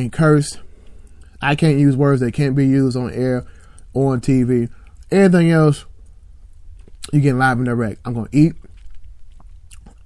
and curse. I can't use words that can't be used on air or on TV. Everything else, you get live and direct. I'm going to eat.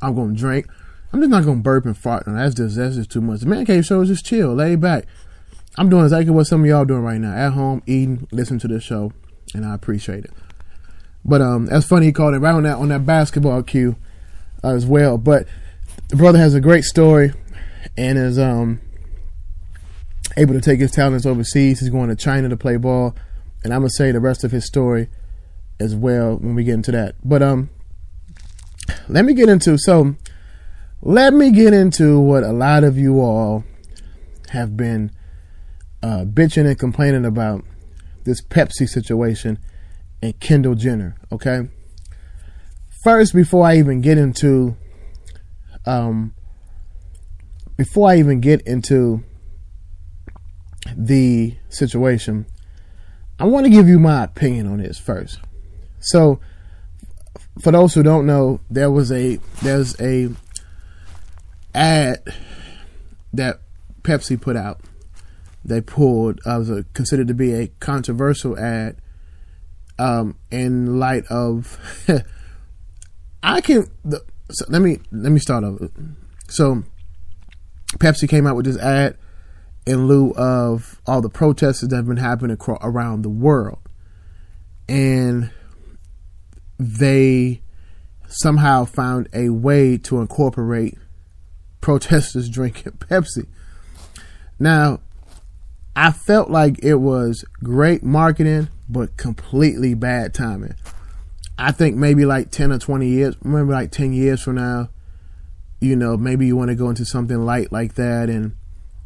I'm going to drink. I'm just not going to burp and fart. No, that's just too much. The Man Cave Show is just chill, laid back. I'm doing exactly what some of y'all doing right now. At home, eating, listening to this show, and I appreciate it. But that's funny he called it right on that basketball cue as well. But the brother has a great story and is able to take his talents overseas. He's going to China to play ball, and I'm gonna say the rest of his story as well when we get into that. But let me get into what a lot of you all have been bitching and complaining about, this Pepsi situation and Kendall Jenner. Okay, first, before I even get into the situation, I want to give you my opinion on this first. So, for those who don't know, there's a ad that Pepsi put out. They pulled was considered to be a controversial ad. In light of, let me start over. So, Pepsi came out with this ad in lieu of all the protests that have been happening around the world, and they somehow found a way to incorporate protesters drinking Pepsi. Now, I felt like it was great marketing, but completely bad timing. I think maybe like 10 or 20 years, maybe like 10 years from now, maybe you want to go into something light like that, and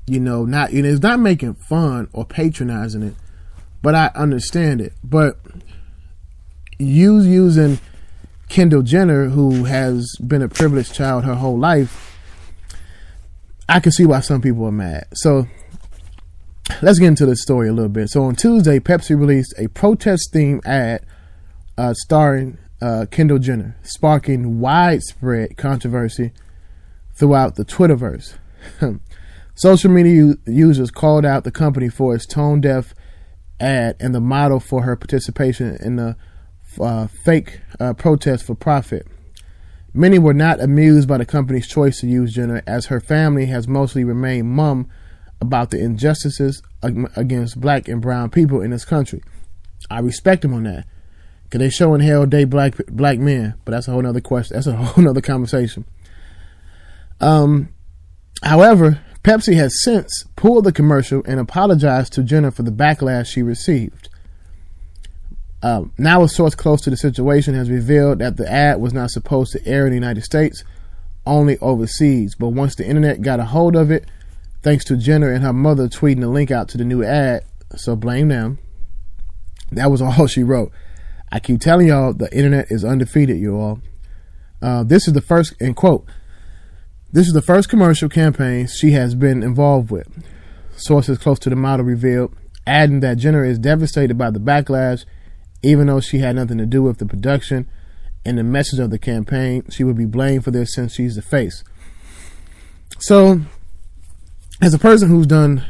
it's not making fun or patronizing it, but I understand it. But you using Kendall Jenner, who has been a privileged child her whole life, I can see why some people are mad. So let's get into the story a little bit. So on Tuesday, Pepsi released a protest-themed ad starring Kendall Jenner, sparking widespread controversy throughout the Twitterverse. Social media users called out the company for its tone-deaf ad and the model for her participation in the fake protest for profit. Many were not amused by the company's choice to use Jenner, as her family has mostly remained mum about the injustices against black and brown people in this country. I respect them on that, because they show and hell day black men, but that's a whole nother question. That's a whole nother conversation. However, Pepsi has since pulled the commercial and apologized to Jenner for the backlash she received. Now a source close to the situation has revealed that the ad was not supposed to air in the United States, only overseas. But once the internet got a hold of it, thanks to Jenner and her mother tweeting a link out to the new ad, so blame them, that was all she wrote. I keep telling y'all, the internet is undefeated, you all. This is the first, end quote, this is the first commercial campaign she has been involved with, sources close to the model revealed, adding that Jenner is devastated by the backlash, even though she had nothing to do with the production and the message of the campaign. She would be blamed for this since she's the face. So, as a person who's done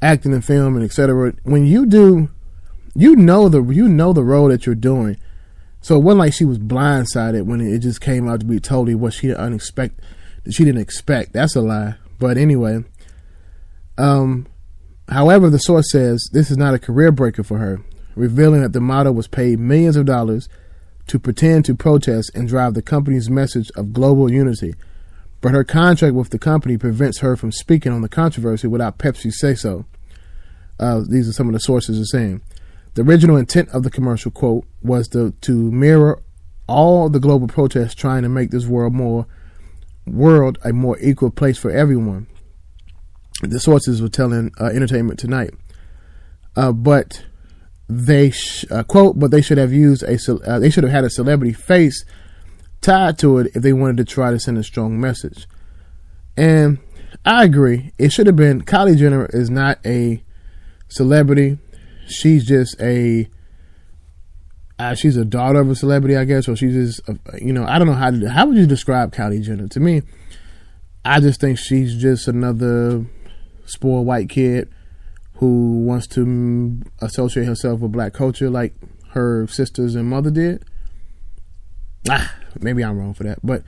acting and film and etc., when you do, you know the role that you're doing. So it wasn't like she was blindsided when it just came out to be totally what she didn't expect. That's a lie. But anyway, however, the source says this is not a career breaker for her, revealing that the model was paid millions of dollars to pretend to protest and drive the company's message of global unity. But her contract with the company prevents her from speaking on the controversy without Pepsi's say-so. These are some of the sources are saying. The original intent of the commercial, quote, was to mirror all the global protests trying to make this world a more equal place for everyone. The sources were telling Entertainment Tonight. But they quote, but they should have used they should have had a celebrity face tied to it if they wanted to try to send a strong message. And I agree. It should have been, Kylie Jenner is not a celebrity. She's just she's a daughter of a celebrity, I guess, or she's just, I don't know how would you describe Kylie Jenner? To me, I just think she's just another spoiled white kid who wants to associate herself with black culture like her sisters and mother did. Maybe I'm wrong for that, but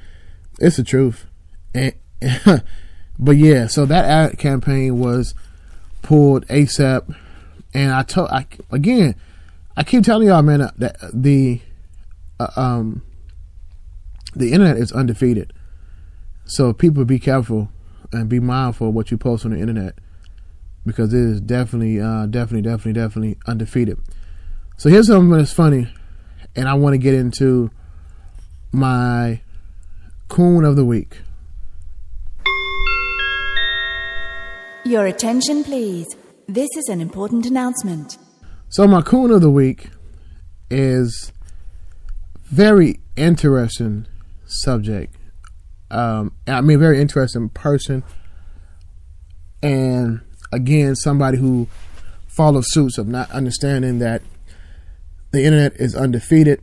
it's the truth. And but yeah, so that ad campaign was pulled ASAP, and I keep telling y'all, man, that the internet is undefeated. So people be careful and be mindful of what you post on the internet, because it is definitely undefeated. So here's something that's funny, and I want to get into my coon of the week. Your attention, please. This is an important announcement. So my coon of the week is very interesting subject. Very interesting person, and again, somebody who follows suits of not understanding that the internet is undefeated,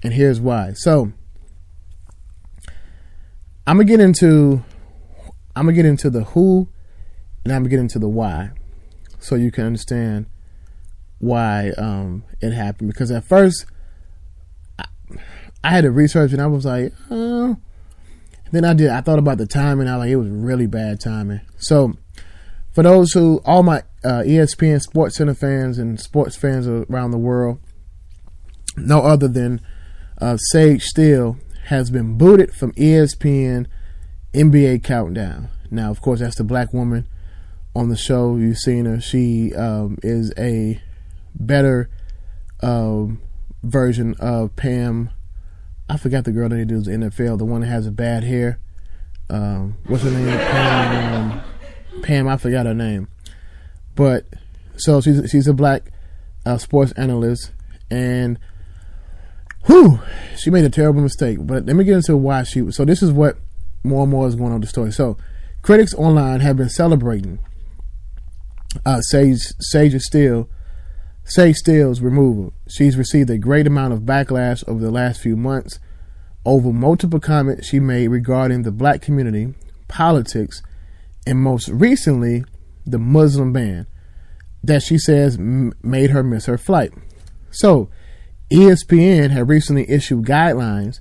and here's why. So I'm gonna get into the who, and I'm gonna get into the why, so you can understand why it happened. Because at first I had to research, and I was like, oh. Then I thought about the timing. I was like, it was really bad timing. So for those all my ESPN Sports Center fans and sports fans around the world, no other than Sage Steele has been booted from ESPN NBA Countdown. Now, of course, that's the black woman on the show. You've seen her. She is a better version of Pam. I forgot the girl that they do in the NFL, the one that has the bad hair. What's her name? Pam, I forgot her name. But so she's a black sports analyst, and she made a terrible mistake. But let me get into why she was. So this is what more and more is going on with the story. So critics online have been celebrating Sage Steele's removal. She's received a great amount of backlash over the last few months over multiple comments she made regarding the black community, politics, and most recently, the Muslim ban that she says made her miss her flight. So, ESPN had recently issued guidelines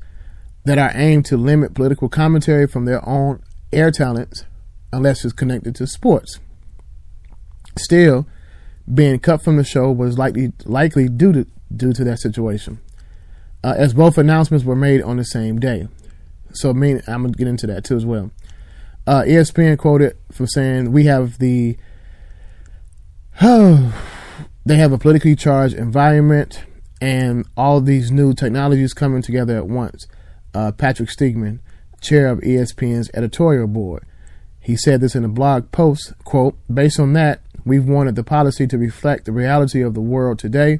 that are aimed to limit political commentary from their own air talents unless it's connected to sports. Still, being cut from the show was likely due to that situation, as both announcements were made on the same day. So, I'm gonna get into that too as well. ESPN quoted from saying, "We have they have a politically charged environment and all these new technologies coming together at once." Patrick Stegman, chair of ESPN's editorial board, he said this in a blog post, quote, "Based on that, we've wanted the policy to reflect the reality of the world today.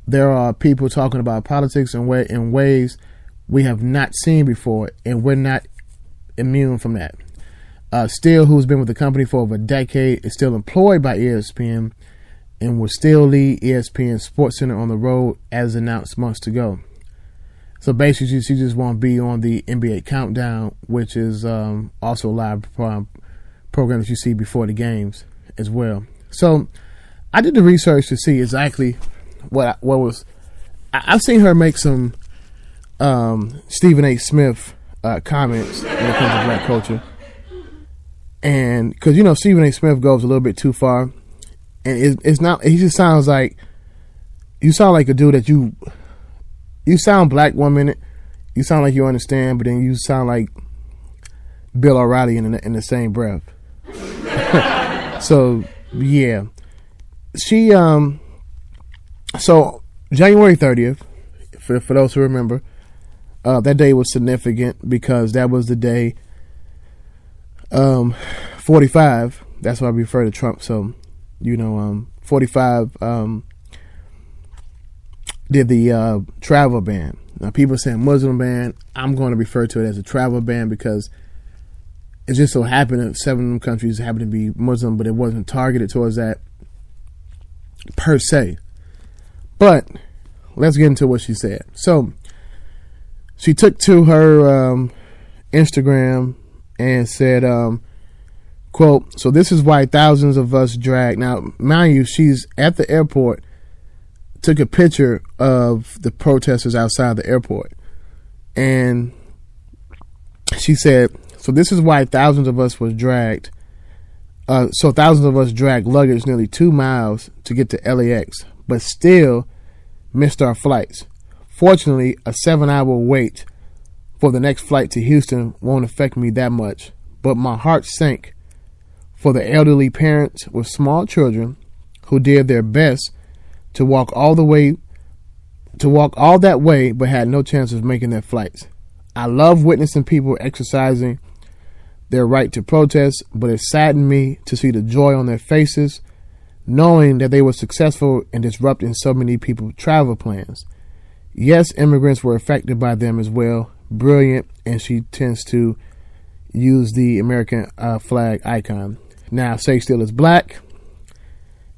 There are people talking about politics in ways we have not seen before, and we're not immune from that." Steele, who's been with the company for over a decade, is still employed by ESPN and will still lead ESPN Sports Center on the road as announced months ago. So basically, she just won't be on the NBA Countdown, which is also a live program that you see before the games as well. So I did the research to see exactly what was. I've seen her make some Stephen A. Smith comments when it comes to black culture, and because Stephen A. Smith goes a little bit too far, and it's not. He just sounds like you sound like a dude that you sound black 1 minute, you sound like you understand, but then you sound like Bill O'Reilly in the same breath. So yeah, she so January 30th, for those who remember, that day was significant because that was the day 45. That's why we refer to Trump. So 45 did the travel ban. Now people are saying Muslim ban. I'm going to refer to it as a travel ban because it just so happened that 7 of them countries happened to be Muslim, but it wasn't targeted towards that per se. But let's get into what she said. So she took to her Instagram and said, quote, "So this is why thousands of us dragged." Now, mind you, she's at the airport, took a picture of the protesters outside the airport. And she said, "So this is why thousands of us was dragged. So thousands of us dragged luggage nearly 2 miles to get to LAX, but still missed our flights. Fortunately, a 7-hour wait for the next flight to Houston won't affect me that much, but my heart sank for the elderly parents with small children who did their best to walk all that way but had no chance of making their flights. I love witnessing people exercising their right to protest, but it saddened me to see the joy on their faces, knowing that they were successful in disrupting so many people's travel plans. Yes, immigrants were affected by them as well. Brilliant," and she tends to use the American flag icon. Now, Say Still is black,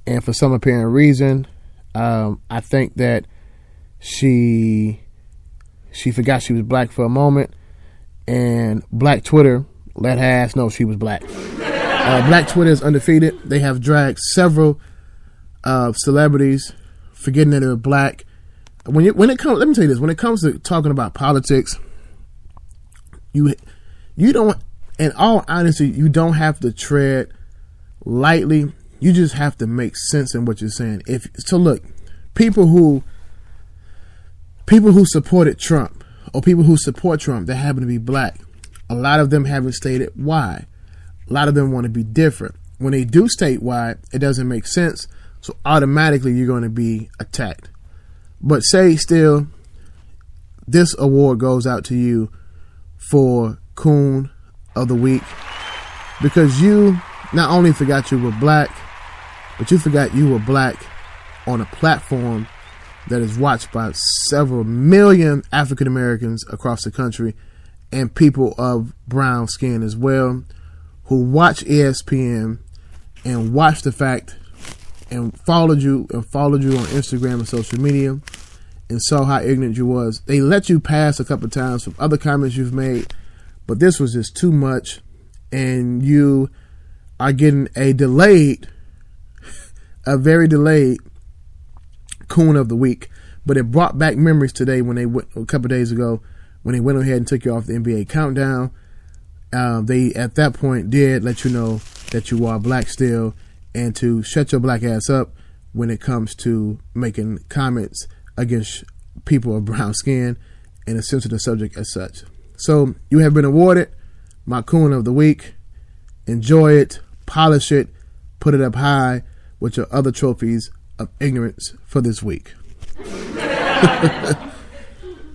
and for some apparent reason, I think that she forgot she was black for a moment, and Black Twitter let her ass know she was black. Black Twitter is undefeated. They have dragged several celebrities forgetting that they're black. When it comes, let me tell you this: when it comes to talking about politics, you don't, in all honesty, you don't have to tread lightly. You just have to make sense in what you're saying. Look, people who supported Trump, or people who support Trump that happen to be black, a lot of them haven't stated why. A lot of them want to be different. When they do state why, it doesn't make sense, so automatically you're going to be attacked. But Say Still, this award goes out to you for Coon of the Week, because you not only forgot you were black, but you forgot you were black on a platform that is watched by several million African Americans across the country, and people of brown skin as well, who watch ESPN and watch the fact and followed you on Instagram and social media and saw how ignorant you was. They let you pass a couple times from other comments you've made, but this was just too much, and you are getting a very delayed Coon of the Week. But it brought back memories today when they went a couple days ago when they went ahead and took you off the NBA countdown. They at that point did let you know that you are black still, and to shut your black ass up when it comes to making comments against people of brown skin and a sensitive subject as such. So you have been awarded my Coon of the Week. Enjoy it, polish it, put it up high with your other trophies of ignorance for this week.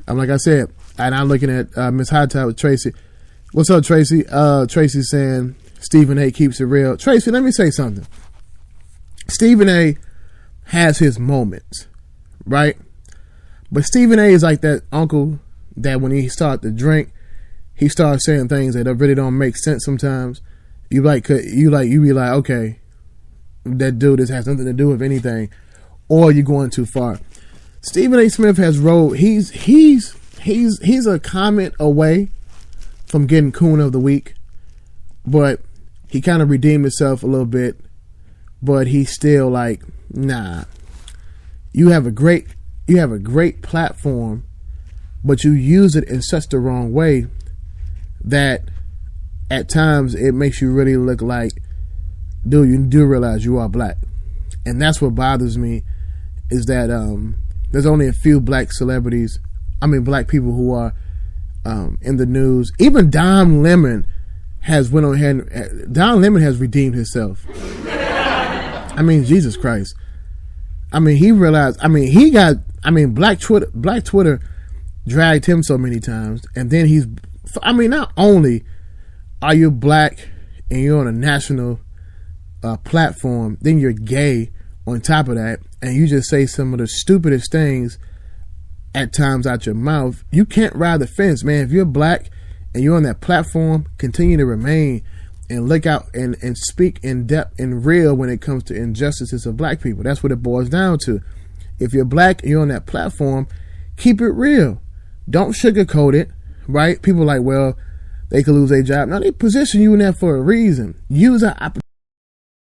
I'm like I said, and I'm looking at Miss High Tide with Tracy. What's up, Tracy? Tracy's saying Stephen A. keeps it real. Tracy, let me say something. Stephen A. has his moments, right? But Stephen A. is like that uncle that when he starts to drink, he starts saying things that really don't make sense sometimes. You be like, okay, that dude, this has nothing to do with anything, or you're going too far. Stephen A. Smith has rolled. He's a comment away from getting Coon of the Week, but he kind of redeemed himself a little bit. But he's still like, nah. You have a great platform, but you use it in such the wrong way that at times it makes you really look like, dude, you do realize you are black. And that's what bothers me, is that there's only a few black people who are in the news. Even Don Lemon has went on ahead. Don Lemon has redeemed himself. I mean, Jesus Christ. I mean, he realized. Black Twitter dragged him so many times, and then not only are you black and you're on a national platform, then you're gay on top of that, and you just say some of the stupidest things at times out your mouth. You can't ride the fence, man. If you're black and you're on that platform, continue to remain and look out and speak in depth and real when it comes to injustices of black people. That's what it boils down to. If you're black and you're on that platform, keep it real. Don't sugarcoat it, right? People are like, well, they could lose their job. Now they position you in there for a reason. Use an opportunity